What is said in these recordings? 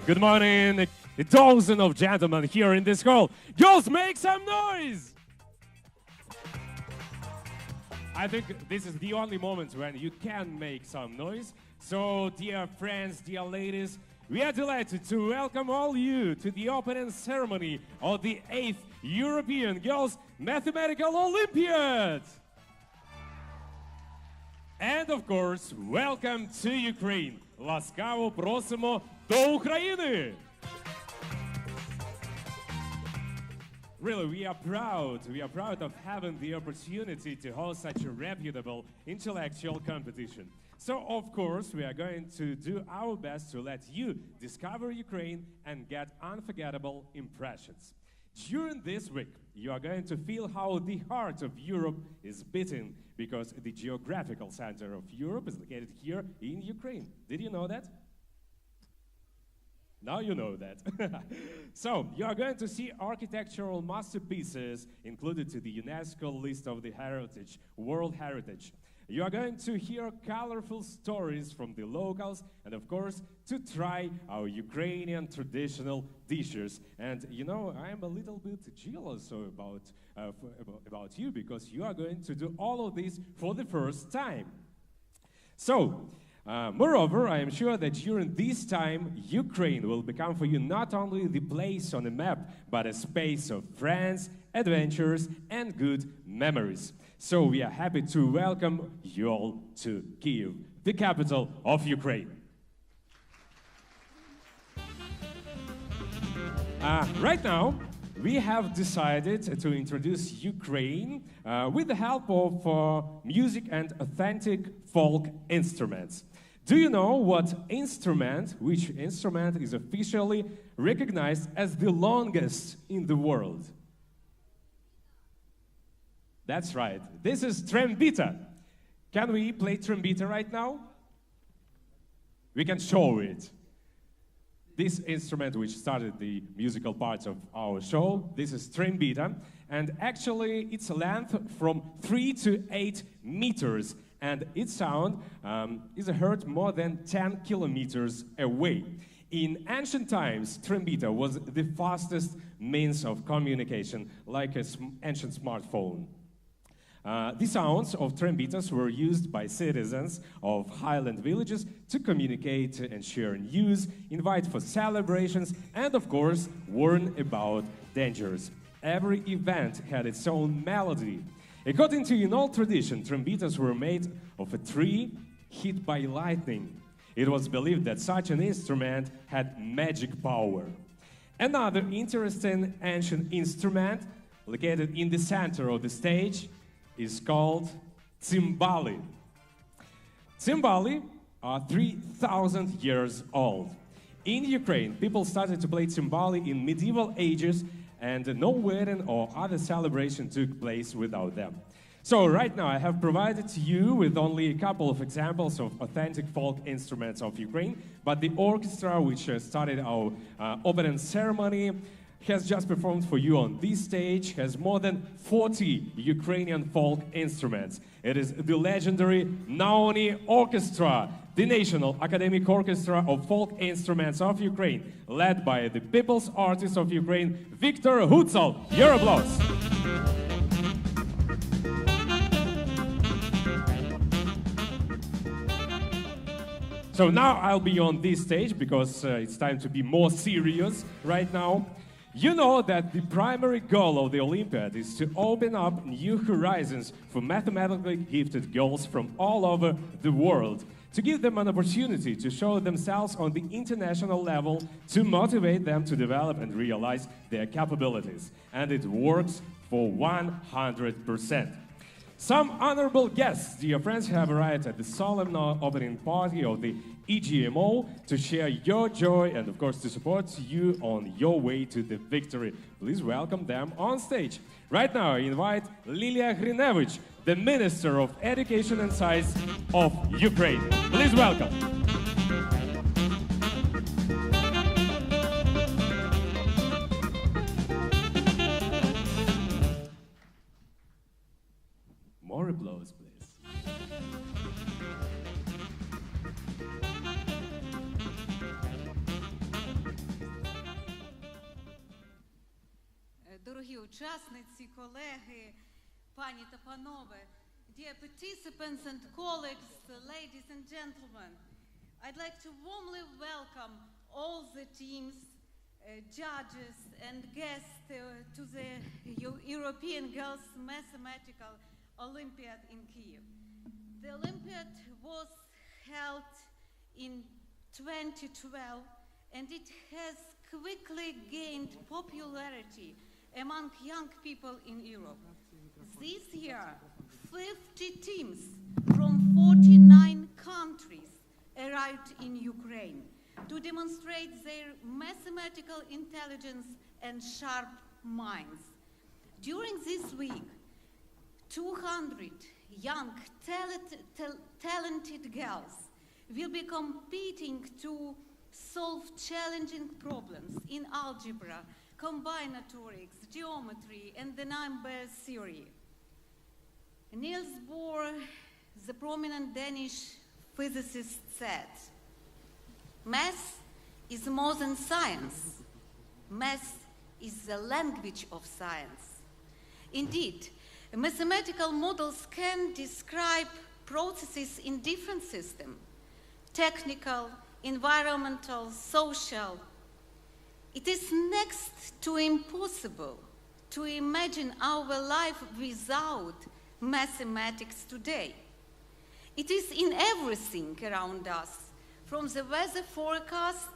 Good morning, a dozen of gentlemen here in this hall. Girls, make some noise! I think this is the only moment when you can make some noise. So, dear friends, dear ladies, we are delighted to welcome all you to the opening ceremony of the 8th European Girl's Mathematical Olympiad. And of course, welcome to Ukraine. Ласкаво просимо до України. Really, we are proud of having the opportunity to host such a reputable intellectual competition. So, of course, we are going to do our best to let you discover Ukraine and get unforgettable impressions. During this week, you are going to feel how the heart of Europe is beating because the geographical center of Europe is located here in Ukraine. Did you know that? Now you know that. So, you are going to see architectural masterpieces included to the UNESCO list of the Heritage, World Heritage. You are going to hear colorful stories from the locals and, of course, to try our Ukrainian traditional dishes. And, you know, I'm a little bit jealous about you because you are going to do all of this for the first time. So, moreover, I am sure that during this time, Ukraine will become for you not only the place on the map, but a space of friends, adventures, and good memories. So we are happy to welcome you all to Kyiv, the capital of Ukraine. Right now, we have decided to introduce Ukraine with the help of music and authentic folk instruments. Do you know which instrument is officially recognized as the longest in the world? That's right. This is trombita. Can we play trombita right now? We can show it. This instrument which started the musical parts of our show, this is trombita, and actually its length from 3 to 8 meters, and its sound is heard more than 10 kilometers away. In ancient times, trombita was the fastest means of communication, like an ancient smartphone. The sounds of trombitas were used by citizens of highland villages to communicate and share news, invite for celebrations, and of course, warn about dangers. Every event had its own melody. According to an old tradition, trombitas were made of a tree hit by lightning. It was believed that such an instrument had magic power. Another interesting ancient instrument, located in the center of the stage, is called cymbali. Cymbali are 3,000 years old. In Ukraine, people started to play cymbali in medieval ages, and no wedding or other celebration took place without them. So right now I have provided to you with only a couple of examples of authentic folk instruments of Ukraine, but the orchestra which started our opening ceremony has just performed for you on this stage, has more than 40 Ukrainian folk instruments. It is the legendary Naoni Orchestra, the National Academic Orchestra of Folk Instruments of Ukraine, led by the People's Artist of Ukraine, Viktor Hutsal. Your applause. So now I'll be on this stage because it's time to be more serious right now. You know that the primary goal of the Olympiad is to open up new horizons for mathematically gifted girls from all over the world, to give them an opportunity to show themselves on the international level, to motivate them to develop and realize their capabilities. And it works for 100%. Some honorable guests, dear friends, have arrived at the solemn opening party of the EGMO to share your joy and, of course, to support you on your way to the victory. Please welcome them on stage. Right now, I invite Lilia Hrinevich, the Minister of Education and Science of Ukraine. Please welcome. More applause, please. Дорогі учасниці, колеги, пані та панове, dear participants and colleagues, ladies and gentlemen, I'd like to warmly welcome all the teams, judges and guests to the European Girlsʼ Mathematical Olympiad in Kyiv. The Olympiad was held in 2012 and it has quickly gained popularity among young people in Europe. This year, 50 teams from 49 countries arrived in Ukraine to demonstrate their mathematical intelligence and sharp minds. During this week, 200 young, talented girls will be competing to solve challenging problems in algebra, combinatorics, geometry, and the number theory. Niels Bohr, the prominent Danish physicist, said, "Math is more than science. Math is the language of science." Indeed, mathematical models can describe processes in different systems: technical, environmental, social. It is next to impossible to imagine our life without mathematics today. It is in everything around us, from the weather forecast,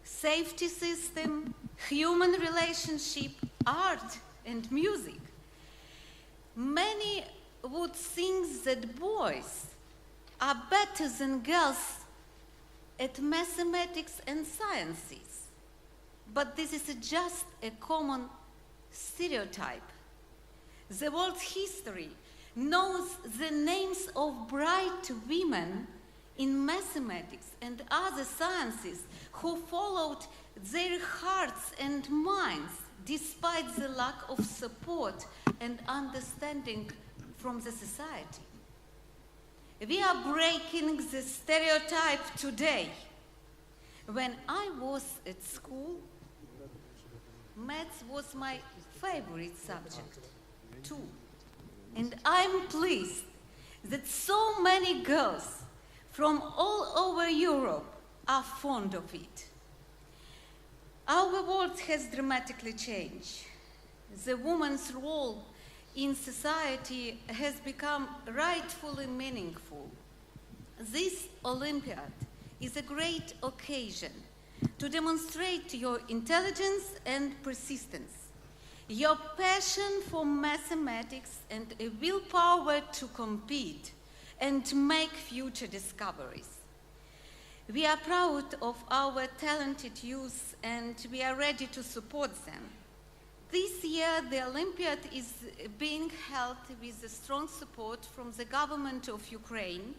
safety system, human relationship, art, and music. Many would think that boys are better than girls at mathematics and sciences. But this is just a common stereotype. The world's history knows the names of bright women in mathematics and other sciences who followed their hearts and minds despite the lack of support and understanding from the society. We are breaking the stereotype today. When I was at school, maths was my favorite subject, too. And I'm pleased that so many girls from all over Europe are fond of it. Our world has dramatically changed. The woman's role in society has become rightfully meaningful. This Olympiad is a great occasion to demonstrate your intelligence and persistence, your passion for mathematics and a willpower to compete and make future discoveries. We are proud of our talented youth and we are ready to support them. This year, the Olympiad is being held with the strong support from the government of Ukraine,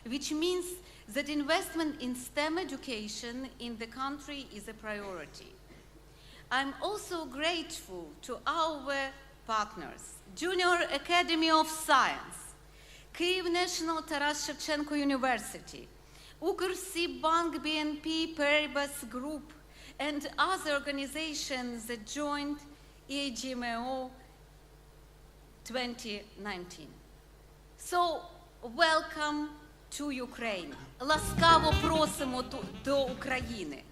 which means that investment in STEM education in the country is a priority. I'm also grateful to our partners, Junior Academy of Science, Kyiv National Taras Shevchenko University, Bank BNP Paribas Group, and other organizations that joined EGMO-2019. So, welcome to Ukraine. Ласкаво просимо до України.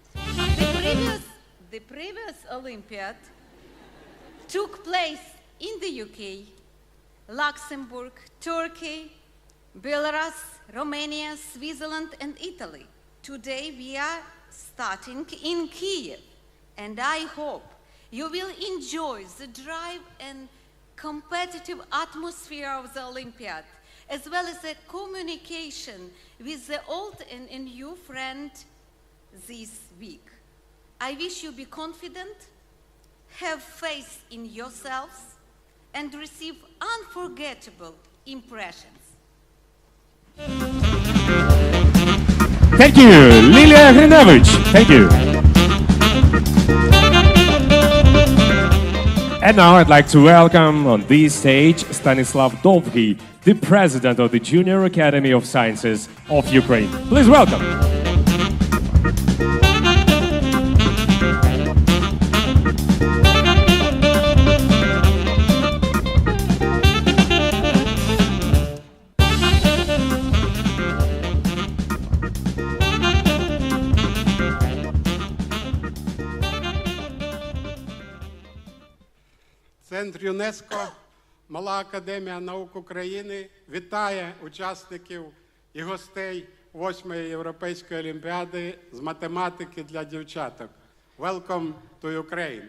The previous Olympiad took place in the UK, Luxembourg, Turkey, Belarus, Romania, Switzerland, and Italy. Today we are starting in Kyiv, and I hope you will enjoy the drive and competitive atmosphere of the Olympiad, as well as the communication with the old and new friend this week. I wish you be confident, have faith in yourselves, and receive unforgettable impressions. Thank you, Lilia Hrinovich. Thank you. And now I'd like to welcome on this stage Stanislav Dovghy, the president of the Junior Academy of Sciences of Ukraine. Please welcome. Центр ЮНЕСКО, Мала академія наук України вітає учасників і гостей VIII Європейської олімпіади з математики для дівчаток. Welcome to Ukraine.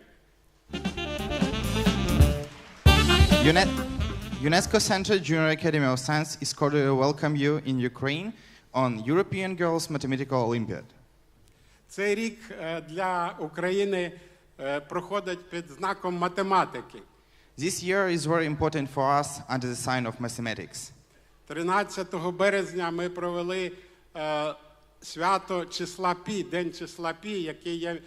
UNESCO Center Junior Academy of Science is cordially welcome you in Ukraine on European Girlsʼ Mathematical Olympiad. Цей рік для України проходить під знаком математики. This year is very important for us under the sign of mathematics. 13 березня ми провели свято числа Пі, День числа Пі, який є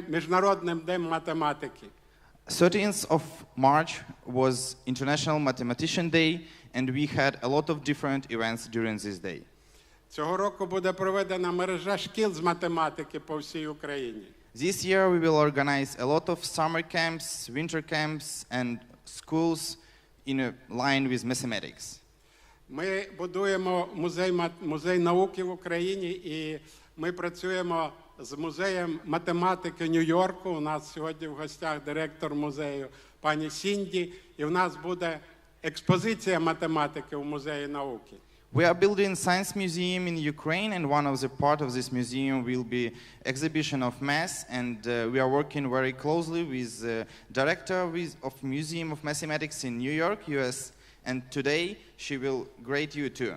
Міжнародним днем математики. 13th of March was International Mathematician Day, and we had a lot of different events during this day. Цього року буде проведена мережа шкіл з математики по всій Україні. This year we will organize a lot of summer camps, winter camps, and schools in a line with mathematics. Ми будуємо музей науки в Україні, і ми працюємо з музеєм математики Нью-Йорку. У нас сьогодні в гостях директор музею пані Сінді, і в нас буде експозиція математики в музеї науки. We are building a science museum in Ukraine, and one of the part of this museum will be exhibition of math, and we are working very closely with the director of Museum of Mathematics in New York, US, and today she will greet you too.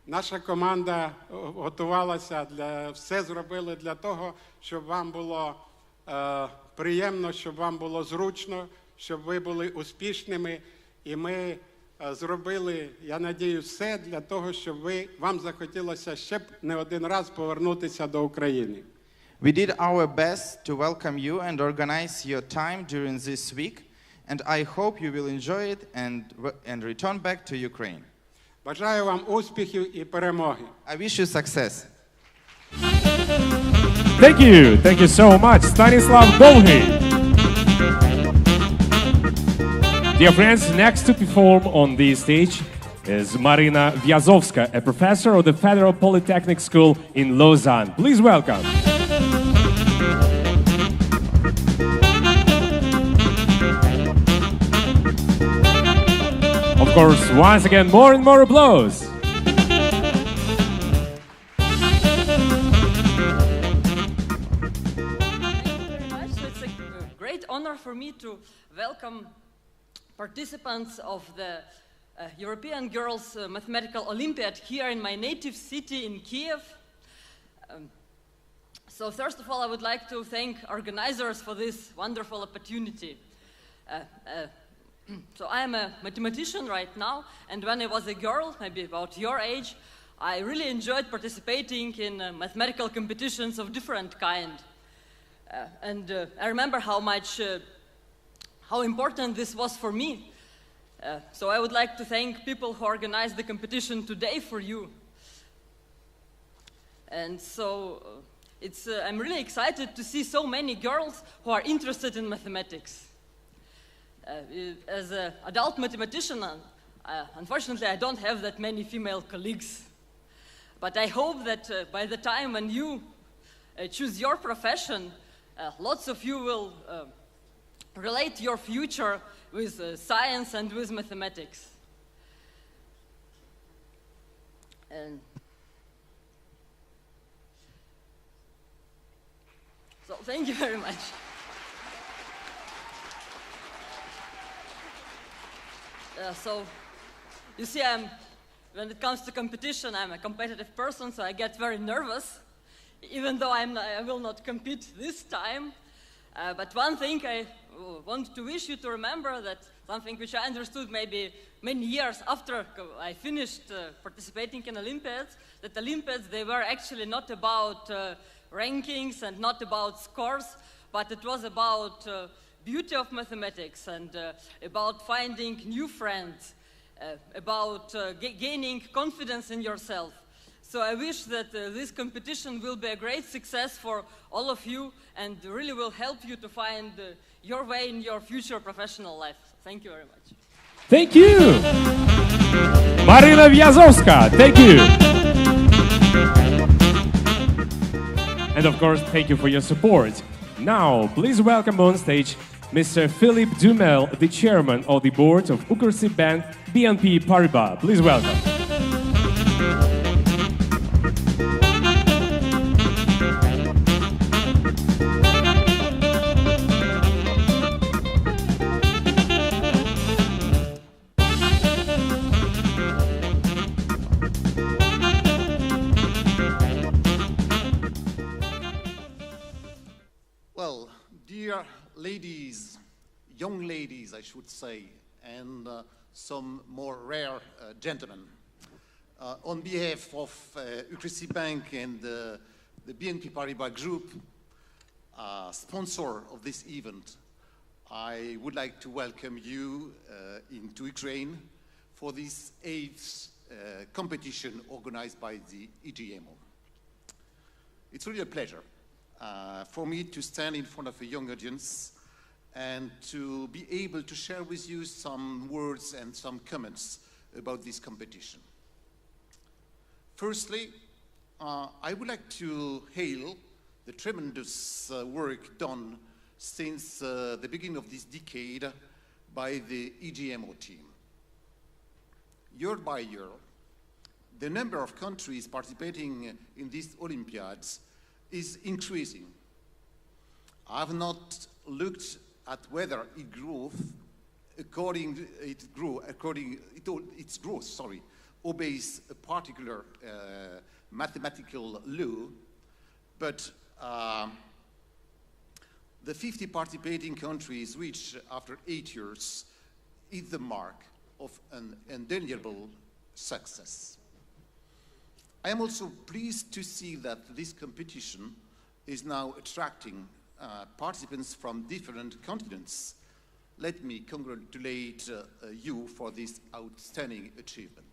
Наша команда готувалася, все зробили для того, щоб вам було приємно, щоб вам було зручно, щоб ви були успішними, і ми зробили, я надію, все для того, щоб вам захотілося ще б не один раз повернутися до України. We did our best to welcome you and organize your time during this week, and I hope you will enjoy it and return back to Ukraine. Бажаю вам успіхів і перемоги. I wish you success. Thank you. Thank you so much, Stanislav Dolgy. Dear friends, next to perform on this stage is Marina Vyazovska, a professor of the Federal Polytechnic School in Lausanne. Please welcome. Of course, once again, more and more applause. It's a great honor for me to welcome participants of the European Girlsʼ Mathematical Olympiad here in my native city in Kiev. So first of all, I would like to thank organizers for this wonderful opportunity. So I am a mathematician right now, and when I was a girl, maybe about your age, I really enjoyed participating in mathematical competitions of different kind. I remember how important this was for me. So I would like to thank people who organized the competition today for you. And so I'm really excited to see so many girls who are interested in mathematics. As an adult mathematician, unfortunately, I don't have that many female colleagues. But I hope that by the time when you choose your profession, lots of you will relate your future with science and with mathematics. So thank you very much. So, you see, when it comes to competition, I'm a competitive person, so I get very nervous, even though I will not compete this time. But one thing I want to wish you to remember, that something which I understood maybe many years after I finished participating in Olympiads, that Olympiads, they were actually not about rankings and not about scores, but it was about beauty of mathematics and about finding new friends, about gaining confidence in yourself. So I wish that this competition will be a great success for all of you and really will help you to find your way in your future professional life. Thank you very much. Thank you. Marina Vyazovska, thank you. And of course, thank you for your support. Now, please welcome on stage Mr. Philippe Duhamel, the chairman of the board of UKRSI Bank BNP Paribas. Please welcome. Well, dear ladies, young ladies, I should say, and some more rare gentlemen, on behalf of UKRSI Bank and the BNP Paribas Group, sponsor of this event, I would like to welcome you into Ukraine for this 8th competition organized by the EGMO. It's really a pleasure for me to stand in front of a young audience and to be able to share with you some words and some comments about this competition. Firstly, I would like to hail the tremendous work done since the beginning of this decade by the EGMO team. Year by year, the number of countries participating in these Olympiads is increasing. I have not looked at whether its growth obeys a particular mathematical law, but the 50 participating countries, which after 8 years is the mark of an undeniable success. I am also pleased to see that this competition is now attracting participants from different continents. Let me congratulate you for this outstanding achievement.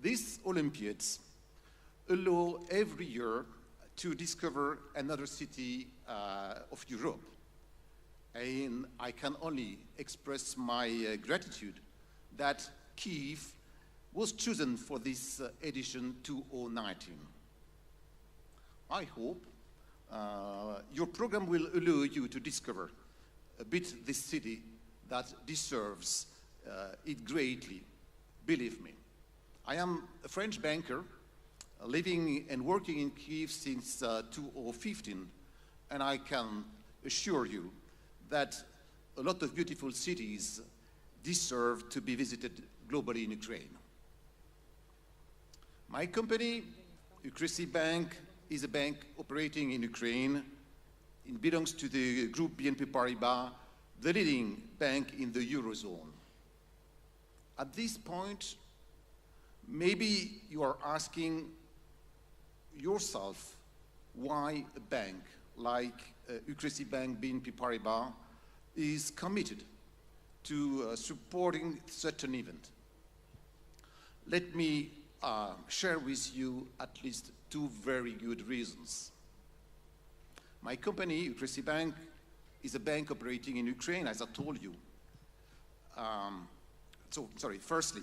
These Olympiads allow every year to discover another city of Europe. And I can only express my gratitude that Kyiv was chosen for this edition 2019. I hope your program will allow you to discover a bit this city that deserves it greatly, believe me. I am a French banker living and working in Kyiv since 2015, and I can assure you that a lot of beautiful cities deserve to be visited globally in Ukraine. My company, UKRSI Bank, is a bank operating in Ukraine. It belongs to the group BNP Paribas, the leading bank in the Eurozone. At this point, maybe you are asking yourself why a bank like UKRSI Bank BNP Paribas is committed to supporting such an event. Let me share with you at least 2 very good reasons. My company, UKRSI Bank, is a bank operating in Ukraine, as I told you. Firstly,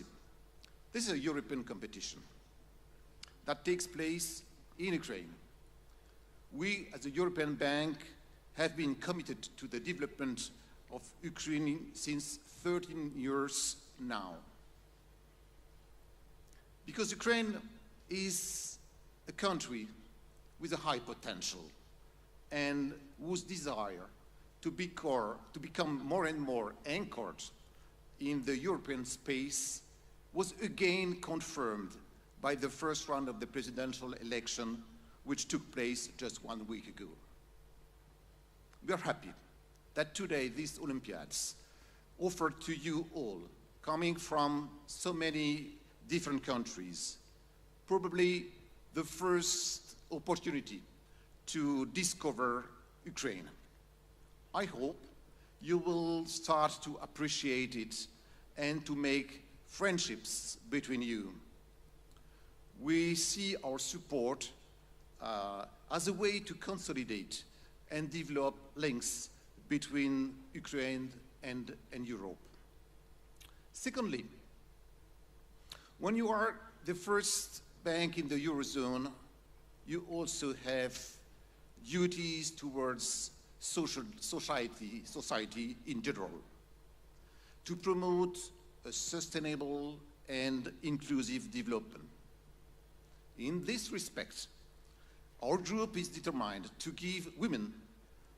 this is a European competition that takes place in Ukraine. We, as a European bank, have been committed to the development of Ukraine since 13 years now. Because Ukraine is a country with a high potential and whose desire to become more and more anchored in the European space was again confirmed by the first round of the presidential election, which took place just 1 week ago. We are happy that today these Olympiads offer to you all, coming from so many different countries, probably the first opportunity to discover Ukraine. I hope you will start to appreciate it and to make friendships between you. We see our support as a way to consolidate and develop links between Ukraine and Europe. Secondly, when you are the first bank in the Eurozone, you also have duties towards society in general, to promote a sustainable and inclusive development. In this respect, our group is determined to give women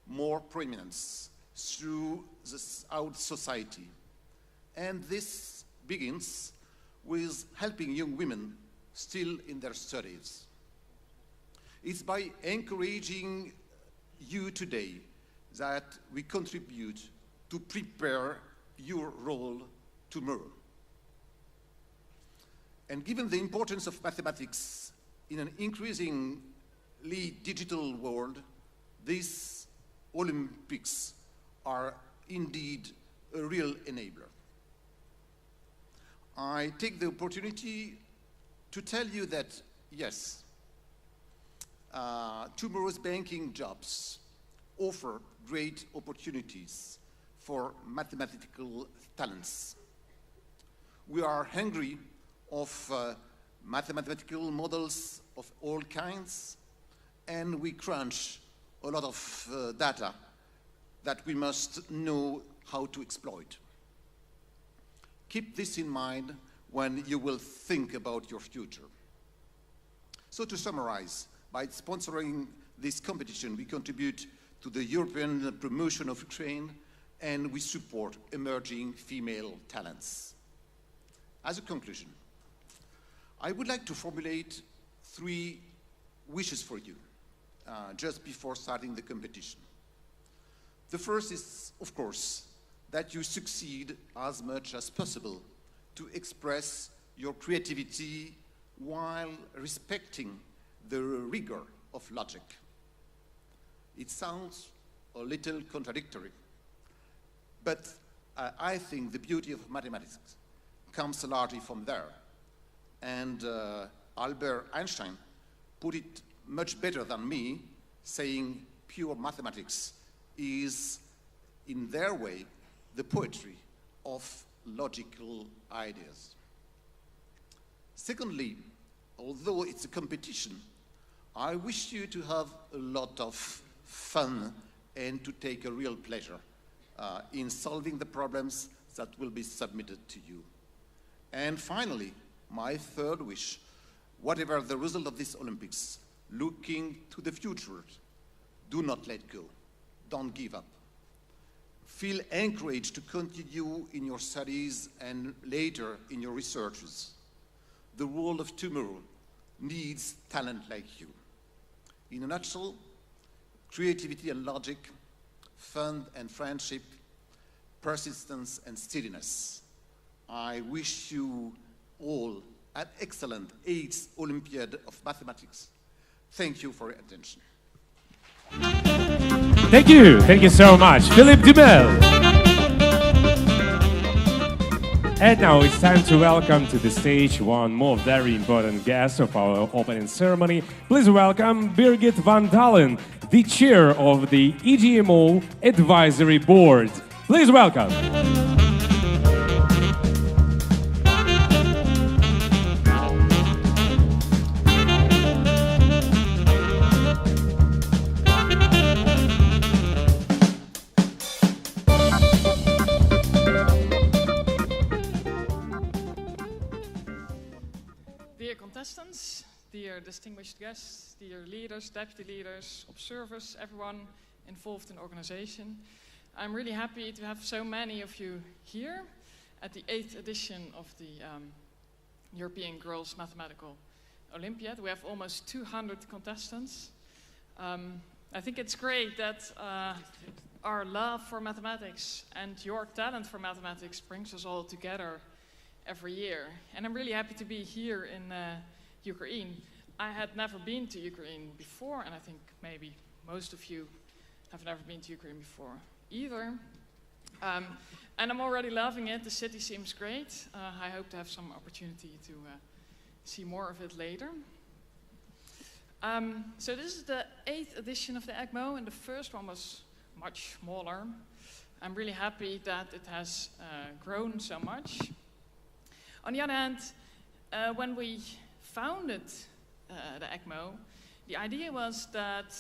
more prominence throughout society. And this begins with helping young women still in their studies. It's by encouraging you today that we contribute to prepare your role tomorrow. And given the importance of mathematics in an increasingly digital world, these Olympics are indeed a real enabler. I take the opportunity to tell you that, yes, tomorrow's banking jobs offer great opportunities for mathematical talents. We are hungry of mathematical models of all kinds, and we crunch a lot of data that we must know how to exploit. Keep this in mind when you will think about your future. So to summarize, by sponsoring this competition, we contribute to the European promotion of Ukraine, and we support emerging female talents. As a conclusion, I would like to formulate 3 wishes for you just before starting the competition. The first is, of course, that you succeed as much as possible to express your creativity while respecting the rigor of logic. It sounds a little contradictory, but I think the beauty of mathematics comes largely from there. And Albert Einstein put it much better than me, saying pure mathematics is, in their way, the poetry of logical ideas. Secondly, although it's a competition, I wish you to have a lot of fun and to take a real pleasure in solving the problems that will be submitted to you. And finally, my third wish, whatever the result of this Olympics, looking to the future, do not let go. Don't give up. Feel encouraged to continue in your studies and later in your researches. The world of tomorrow needs talent like you. In a nutshell, creativity and logic, fun and friendship, persistence and steadiness. I wish you all an excellent 8th Olympiad of Mathematics. Thank you for your attention. Thank you so much, Philippe Duhamel. And now it's time to welcome to the stage one more very important guest of our opening ceremony. Please welcome Birgit van Dalen, the chair of the EGMO Advisory Board. Please welcome. Dear distinguished guests, dear leaders, deputy leaders, observers, everyone involved in the organization. I'm really happy to have so many of you here at the 8th edition of the European Girlsʼ Mathematical Olympiad. We have almost 200 contestants. I think it's great that our love for mathematics and your talent for mathematics brings us all together every year. And I'm really happy to be here in Ukraine. I had never been to Ukraine before, and I think maybe most of you have never been to Ukraine before either. And I'm already loving it. The city seems great. I hope to have some opportunity to see more of it later. So this is the 8th edition of the EGMO, and the first one was much smaller. I'm really happy that it has grown so much. On the other hand, when we founded the EGMO, the idea was that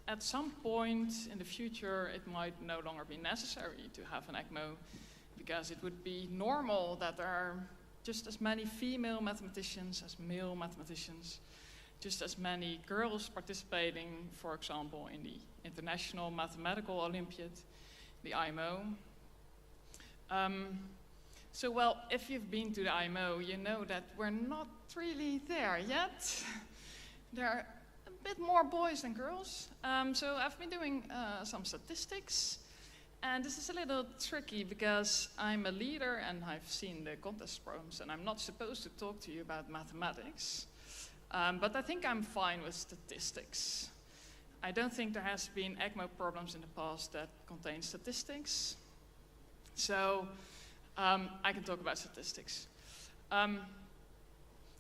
at some point in the future, it might no longer be necessary to have an EGMO, because it would be normal that there are just as many female mathematicians as male mathematicians, just as many girls participating, for example, in the International Mathematical Olympiad, the IMO. So, well, if you've been to the IMO, you know that we're not really there yet. There are a bit more boys than girls. So I've been doing some statistics. And this is a little tricky because I'm a leader and I've seen the contest programs, and I'm not supposed to talk to you about mathematics. But I think I'm fine with statistics. I don't think there has been EGMO problems in the past that contain statistics. So I can talk about statistics.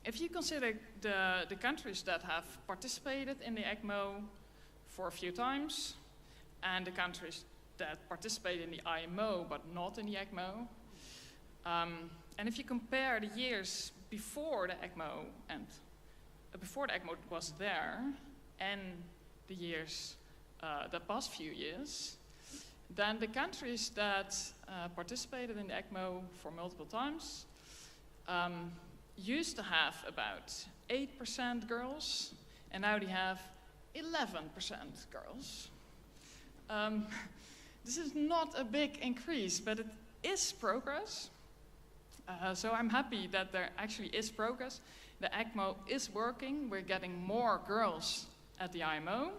If you consider the countries that have participated in the EGMO for a few times, and the countries that participate in the IMO but not in the EGMO, and if you compare the years before the EGMO and before the EGMO was there, and the years, the past few years, then the countries that participated in the EGMO for multiple times used to have about 8% girls, and now they have 11% girls. This is not a big increase, but it is progress. So I'm happy that there actually is progress. The EGMO is working. We're getting more girls at the IMO.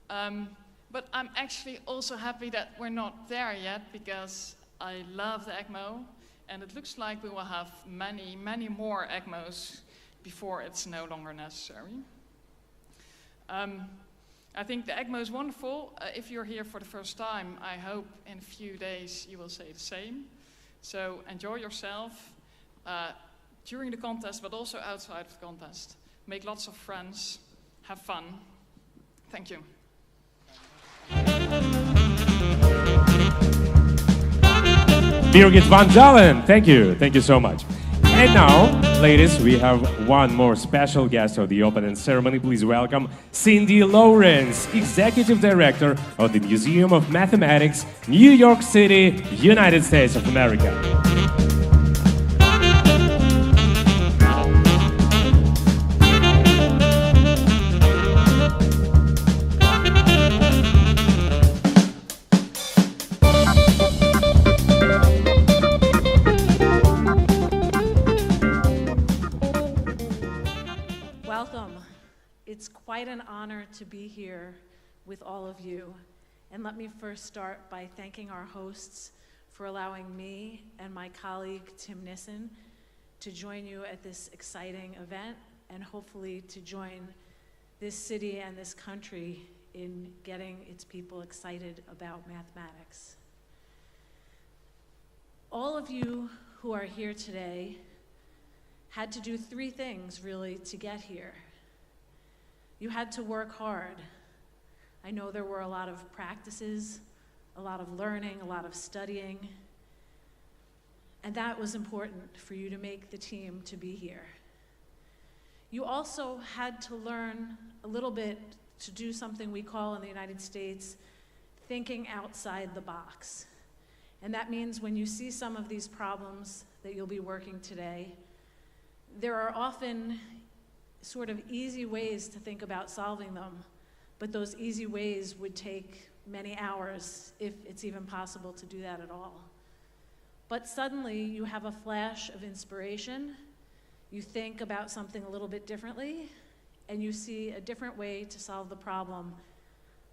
But I'm actually also happy that we're not there yet, because I love the EGMO, and it looks like we will have many, many more EGMOs before it's no longer necessary. I think the EGMO is wonderful. If you're here for the first time, I hope in a few days you will say the same. So enjoy yourself during the contest, but also outside of the contest. Make lots of friends, have fun. Thank you. Birgit van Dalen, thank you so much. And now, ladies, we have one more special guest of the opening ceremony. Please welcome Cindy Lawrence, Executive Director of the Museum of Mathematics, New York City, United States of America. It's quite an honor to be here with all of you. And let me first start by thanking our hosts for allowing me and my colleague Tim Nissen to join you at this exciting event, and hopefully to join this city and this country in getting its people excited about mathematics. All of you who are here today had to do three things really to get here. You had to work hard. I know there were a lot of practices, a lot of learning, a lot of studying, and that was important for you to make the team to be here. You also had to learn a little bit to do something we call in the United States thinking outside the box. And that means when you see some of these problems that you'll be working today, there are often sort of easy ways to think about solving them, but those easy ways would take many hours, if it's even possible to do that at all. But suddenly you have a flash of inspiration, you think about something a little bit differently, and you see a different way to solve the problem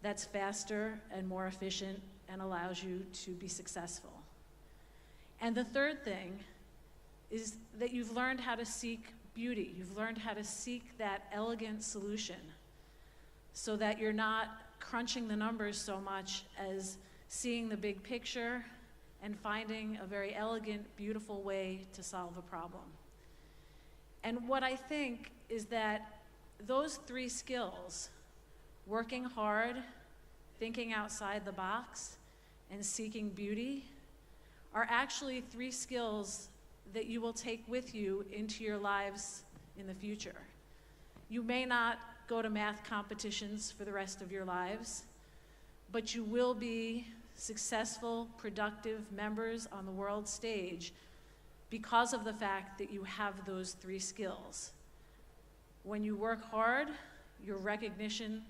that's faster and more efficient and allows you to be successful. And the third thing is that you've learned how to seek beauty. You've learned how to seek that elegant solution so that you're not crunching the numbers so much as seeing the big picture and finding a very elegant, beautiful way to solve a problem. And what I think is that those three skills, working hard, thinking outside the box, and seeking beauty, are actually three skills that you will take with you into your lives in the future. You may not go to math competitions for the rest of your lives, but you will be successful, productive members on the world stage because of the fact that you have those 3 skills. When you work hard, your recognition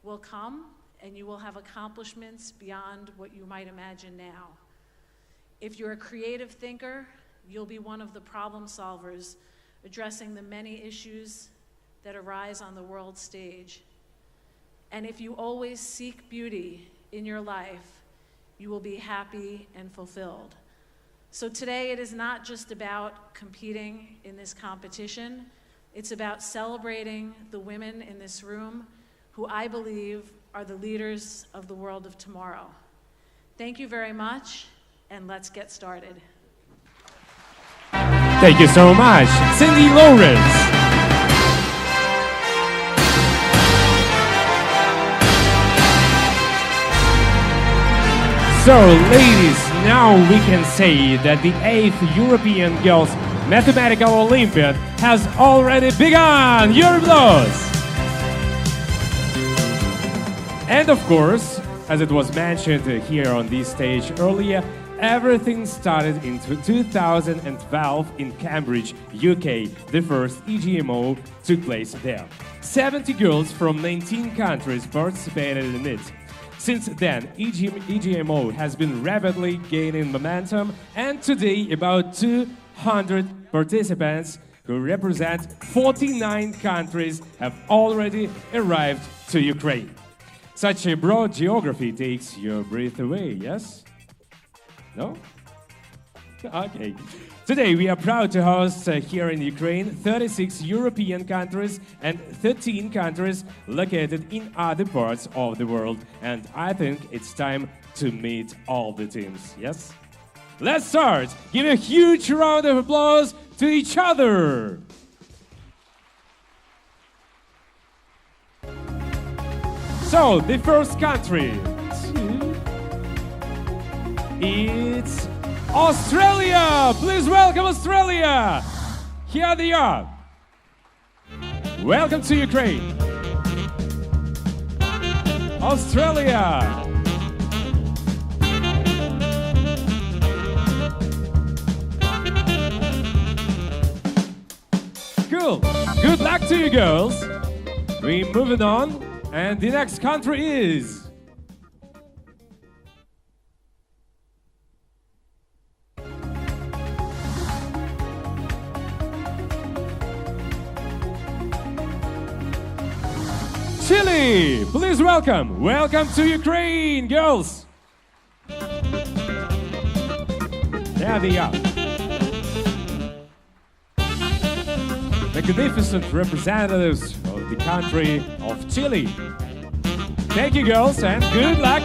will come and you will have accomplishments beyond what you might imagine now. If you're a creative thinker, you'll be one of the problem solvers addressing the many issues that arise on the world stage. And if you always seek beauty in your life, you will be happy and fulfilled. So today it is not just about competing in this competition, it's about celebrating the women in this room who I believe are the leaders of the world of tomorrow. Thank you very much, and let's get started. Thank you so much, Cindy Lawrence. So, ladies, now we can say that the 8th European Girl's Mathematical Olympiad has already begun. Your applause! And of course, as it was mentioned here on this stage earlier, everything started in 2012 in Cambridge, UK. The first EGMO took place there. 70 girls from 19 countries participated in it. Since then, EGMO has been rapidly gaining momentum, and today about 200 participants who represent 49 countries have already arrived to Ukraine. Such a broad geography takes your breath away, yes? No? Okay. Today we are proud to host here in Ukraine 36 European countries and 13 countries located in other parts of the world. And I think it's time to meet all the teams, yes? Let's start! Give a huge round of applause to each other! So, the first country, it's Australia! Please welcome Australia! Here they are. Welcome to Ukraine. Australia! Cool. Good luck to you, girls. We're moving on, and the next country is Chile. Please welcome. Welcome to Ukraine, girls. There they are. Magnificent representatives of the country of Chile. Thank you, girls, and good luck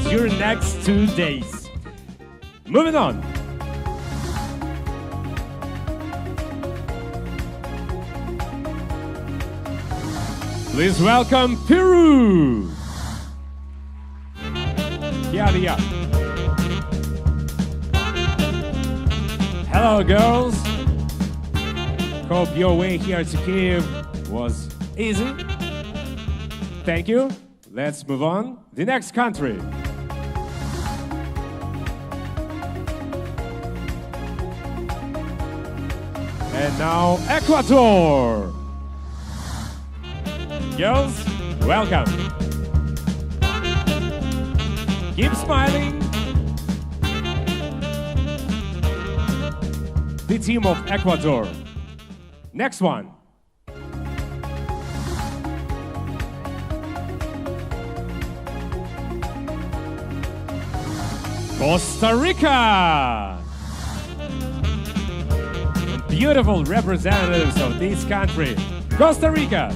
during the next 2 days. Moving on. Please welcome Peru. Here they are. Hello, girls. Hope your way here to Kiev was easy. Thank you. Let's move on. The next country. And now Ecuador. Girls, welcome. Keep smiling. The team of Ecuador. Next one. Costa Rica. Beautiful representatives of this country. Costa Rica.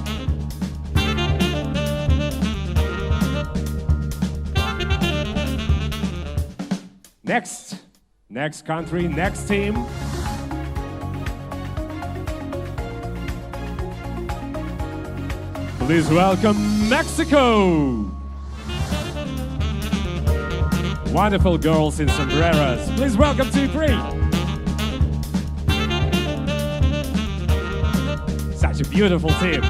Next country, next team. Please welcome Mexico. Wonderful girls in sombreros. Please welcome to Ukraine. Such a beautiful team.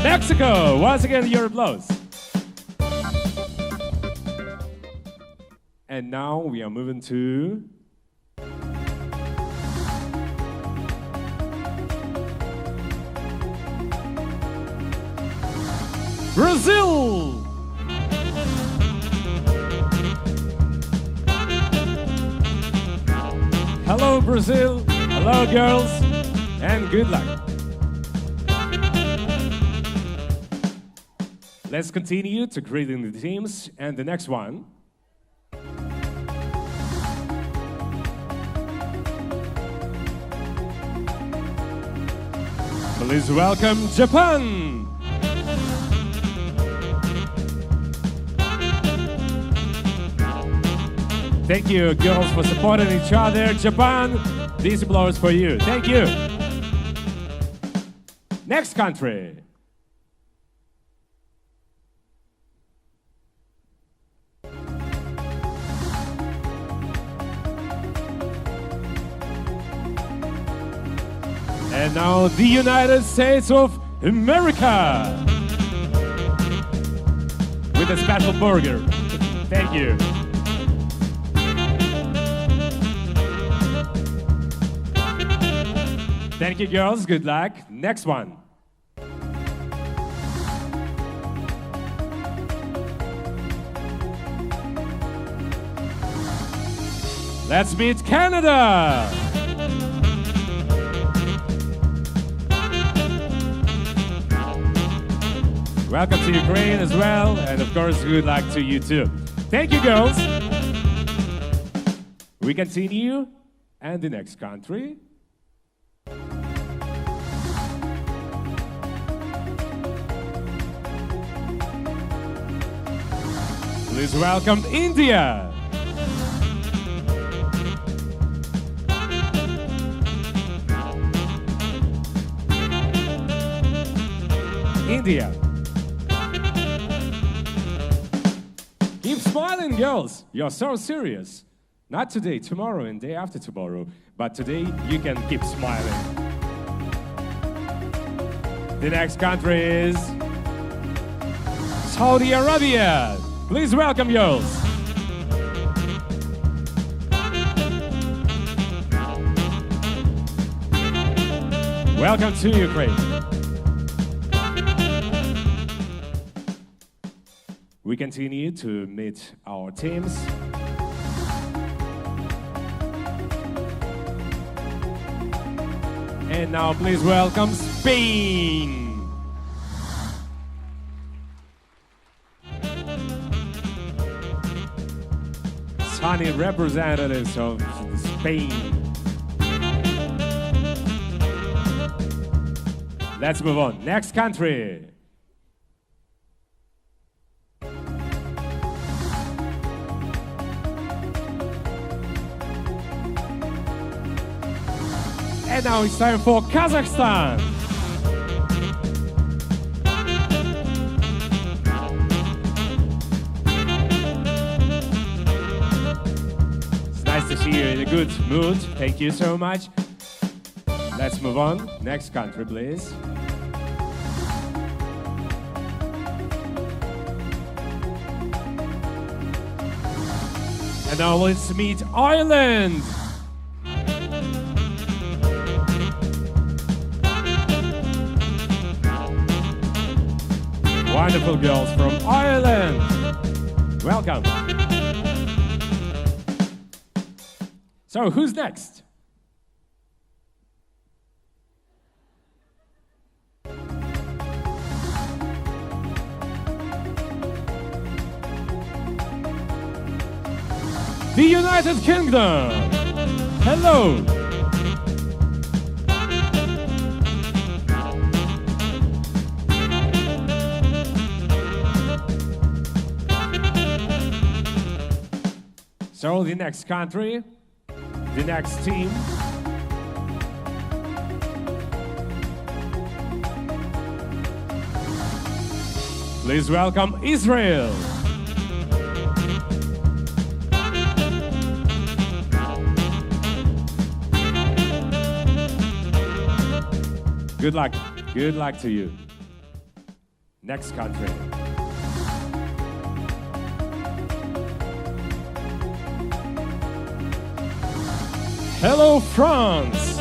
Mexico, once again, your applause. And now we are moving to Brazil. Hello, Brazil. Hello, girls. And good luck. Let's continue to greeting the teams. And the next one. Please welcome Japan. Thank you, girls, for supporting each other. Japan, these applause for you. Thank you. Next country. And now the United States of America. With a special burger. Thank you. Thank you, girls. Good luck. Next one. Let's meet Canada. Welcome to Ukraine as well, and of course, good luck to you too. Thank you, girls. We continue, and the next country. Please welcome India. India. Keep smiling, girls. You're so serious. Not today, tomorrow, and day after tomorrow. But today, you can keep smiling. The next country is Saudi Arabia. Please welcome girls. Welcome to Ukraine. We continue to meet our teams. And now please welcome Spain. Sunny representatives of Spain. Let's move on. Next country. And now it's time for Kazakhstan. It's nice to see you in a good mood. Thank you so much. Let's move on. Next country, please. And now let's meet Ireland. Wonderful girls from Ireland. Welcome. So, who's next? The United Kingdom. Hello. So the next country, the next team. Please welcome Israel. Good luck. Good luck to you. Next country. Hello, France.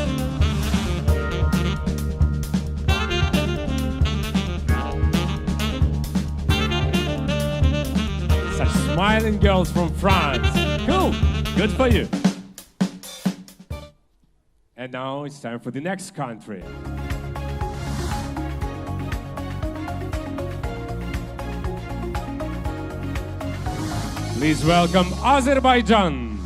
Such smiling girls from France. Cool. Good for you. And now it's time for the next country. Please welcome Azerbaijan.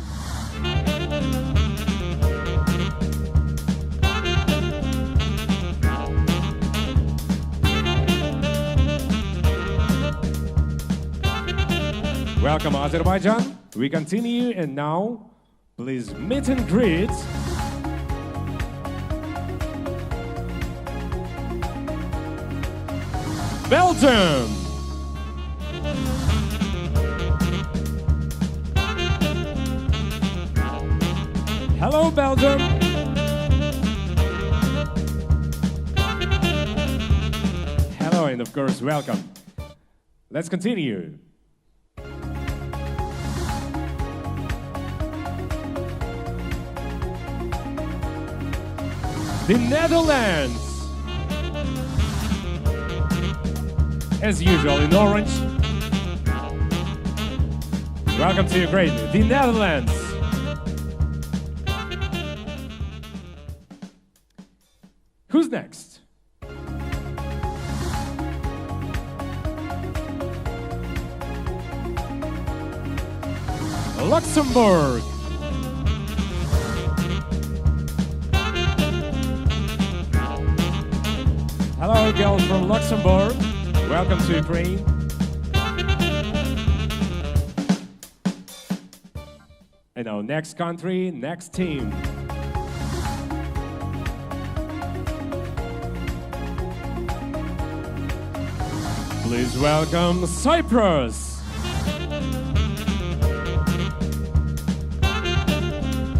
Welcome, Azerbaijan. We continue, and now, please meet and greet Belgium. Hello, Belgium. Hello, and of course, welcome. Let's continue. The Netherlands. As usual, in orange. Welcome to Ukraine, the Netherlands. Who's next? Luxembourg. Hello, girls from Luxembourg. Welcome to Ukraine. And now, next country, next team. Please welcome Cyprus.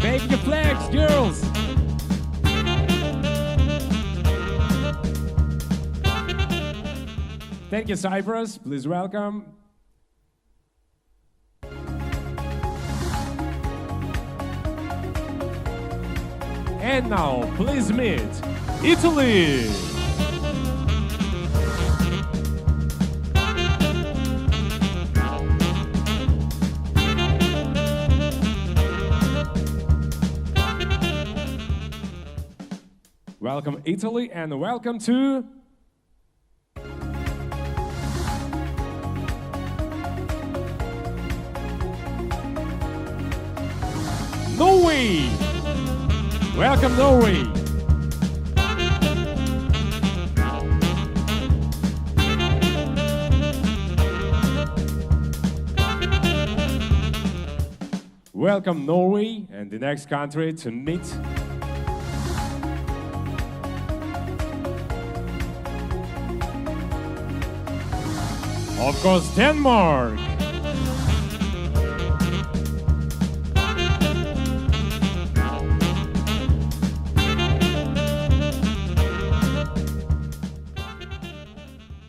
Wave your flags, girls. Thank you, Cyprus. Please welcome. And now, please meet Italy. Welcome, Italy, and welcome to Norway! Welcome, Norway! Welcome, Norway, and the next country to meet of course, Denmark!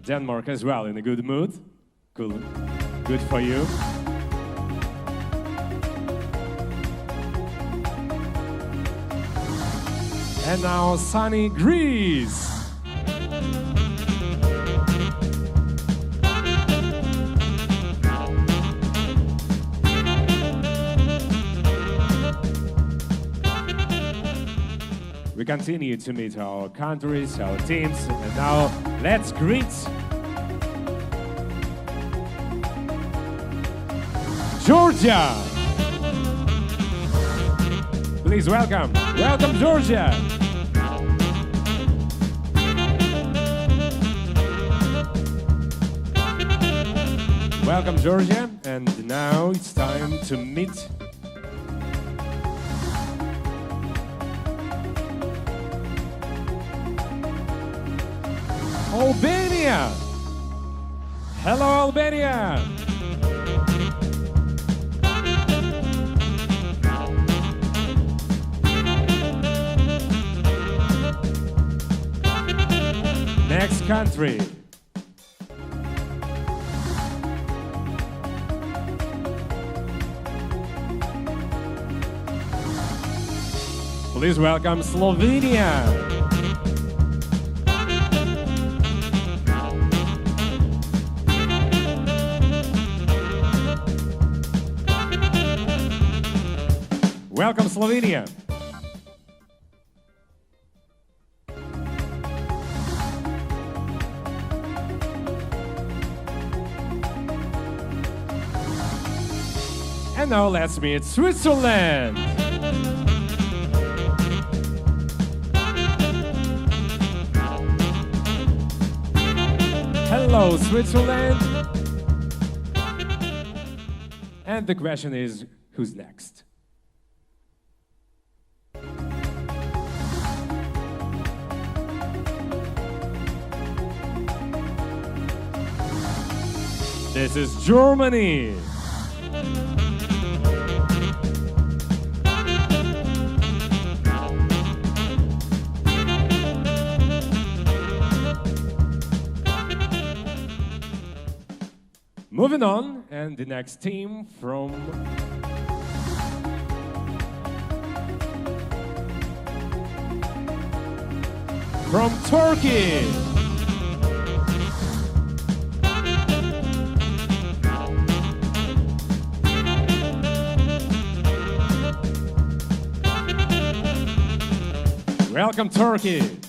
Denmark as well, in a good mood. Cool. Good for you. And now sunny Greece. We continue to meet our countries, our teams, and now let's greet Georgia. Please welcome. Welcome, Georgia. Welcome, Georgia. And now it's time to meet Albania! Hello, Albania! Next country. Please welcome Slovenia. Welcome, Slovenia. And now let's meet Switzerland. Hello, Switzerland. And the question is, who's next? This is Germany. Moving on, and the next team from Turkey. Welcome, Turkey.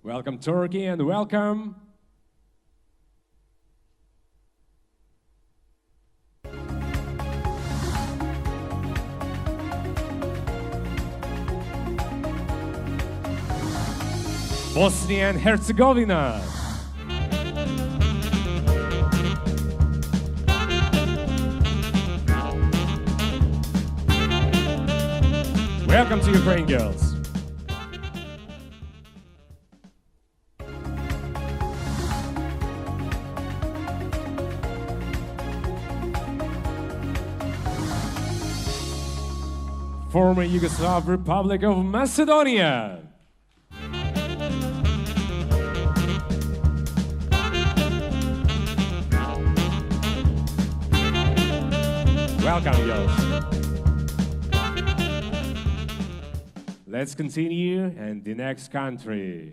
Welcome, Turkey, and welcome Bosnia and Herzegovina. Welcome to Ukraine, girls. Former Yugoslav Republic of Macedonia. Welcome, girls. Let's continue, and the next country.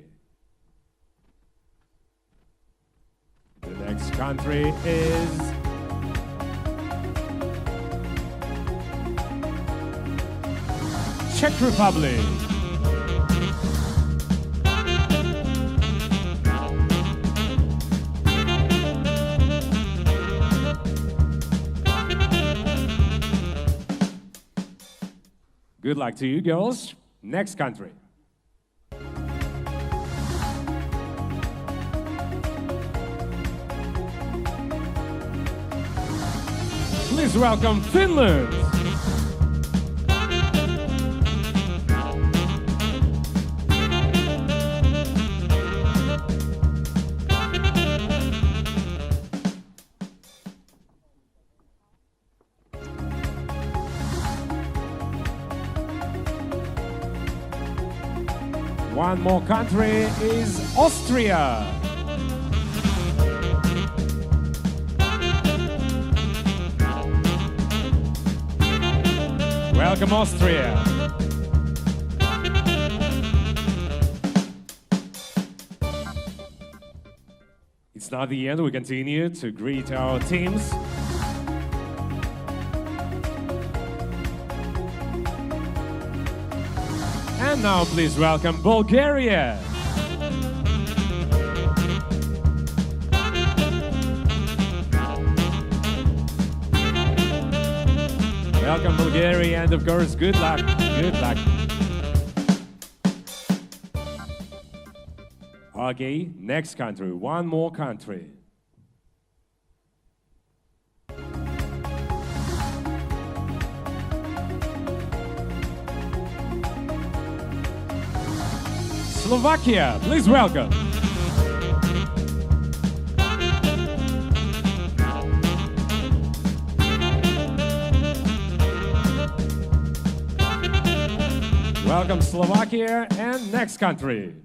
The next country is Czech Republic. Good luck to you, girls. Next country. Please welcome Finland. One more country is Austria. Welcome, Austria. It's not the end. We continue to greet our teams. And now please welcome Bulgaria. Welcome, Bulgaria, and of course, good luck. Good luck. Okay, next country. One more country. Slovakia, please welcome. Welcome, Slovakia, and next country.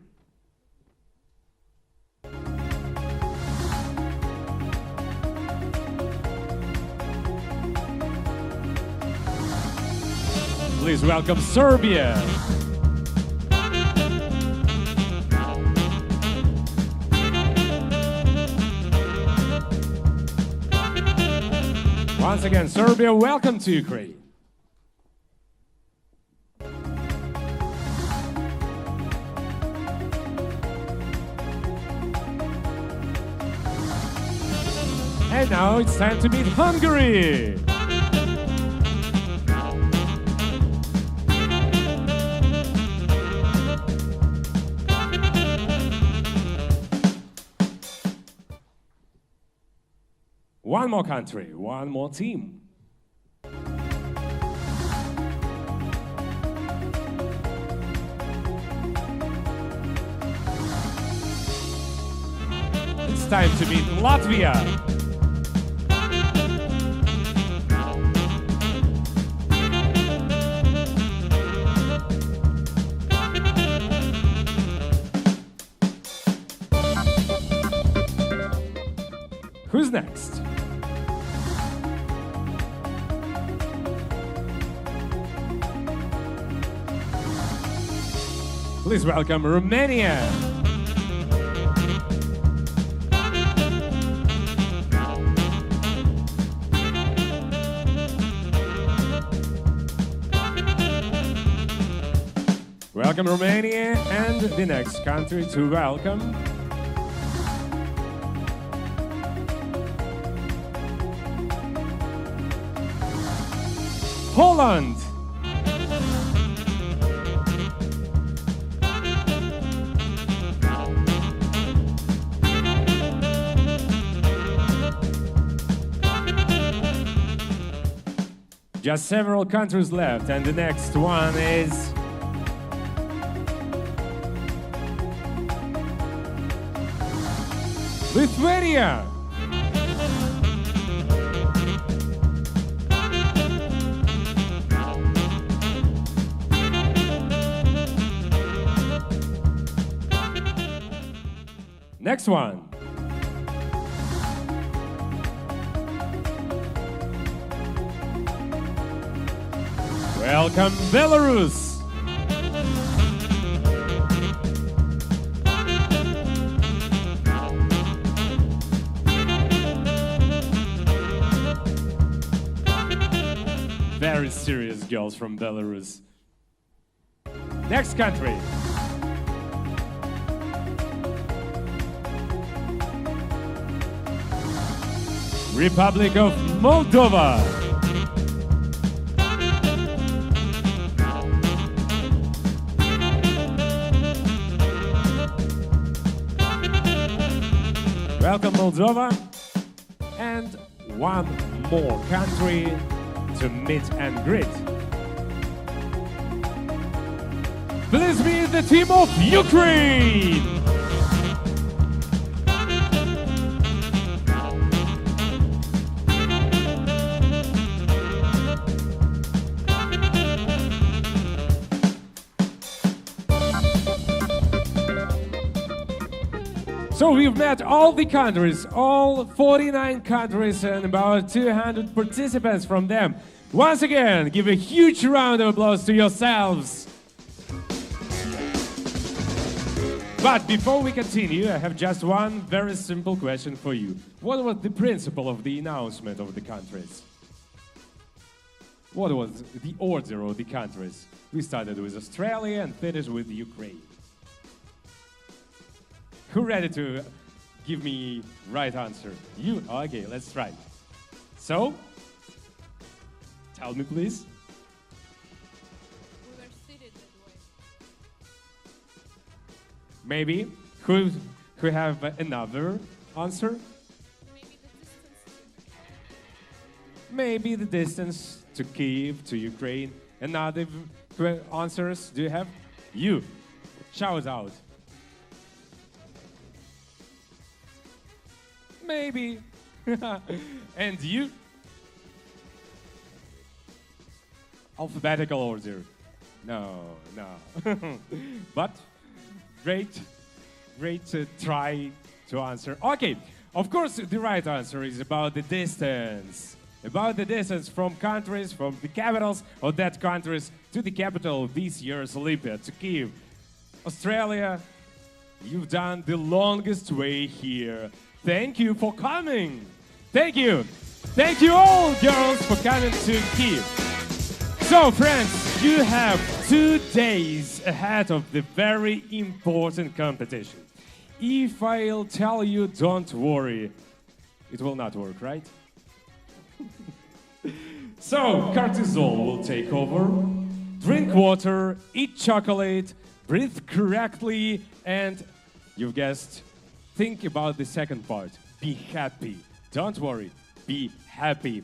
Please welcome Serbia. Once again, Serbia, welcome to Ukraine. And now it's time to meet Hungary. One more country, one more team. It's time to meet Latvia. Who's next? Please welcome Romania. Welcome Romania, and the next country to welcome. Poland. Just several countries left, and the next one is Lithuania. Next one. Welcome, Belarus. Very serious girls from Belarus. Next country. Republic of Moldova. Welcome Moldova, and one more country to meet and greet. Please meet the team of Ukraine! So we've met all the countries, all 49 countries, and about 200 participants from them. Once again, give a huge round of applause to yourselves. But before we continue, I have just one very simple question for you. What was the principle of the announcement of the countries? What was the order of the countries? We started with Australia and finished with Ukraine. Who ready to give me right answer? You? Okay, let's try. So, tell me please. We were seated that way. Maybe. Who have another answer? Maybe the distance. Maybe the distance to Kiev, to Ukraine. Another answers do you have? You. Shout out. Maybe. And you? Alphabetical order. No. But great try to answer. Okay, of course the right answer is about the distance. about the distance from countries, from the capitals of that countries to the capital of this year's Olympiad, to Kyiv. Australia, you've done the longest way here. Thank you for coming. Thank you. Thank you all, girls, for coming to Kyiv. So, friends, you have 2 days ahead of the very important competition. If I'll tell you, don't worry, it will not work, right? So, cortisol will take over. Drink water, eat chocolate, breathe correctly, and, you've guessed, think about the second part. Be happy. Don't worry, be happy.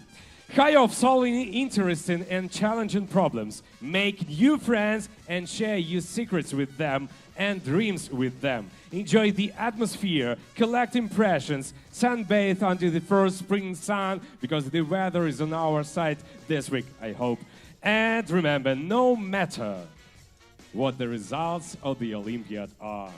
High off solving interesting and challenging problems. Make new friends and share your secrets with them and dreams with them. Enjoy the atmosphere, collect impressions, sunbathe under the first spring sun, because the weather is on our side this week, I hope. And remember, no matter what the results of the Olympiad are,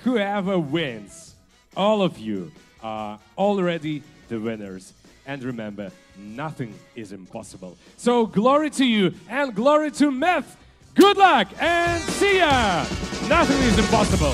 whoever wins, all of you are already the winners. And remember, nothing is impossible. So glory to you and glory to math. Good luck and see ya! Nothing is impossible.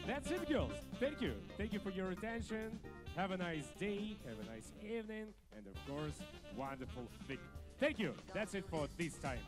That's it, girls. Thank you. Thank you for your attention. Have a nice day, have a nice evening, and of course, wonderful thing. Thank you. That's it for this time.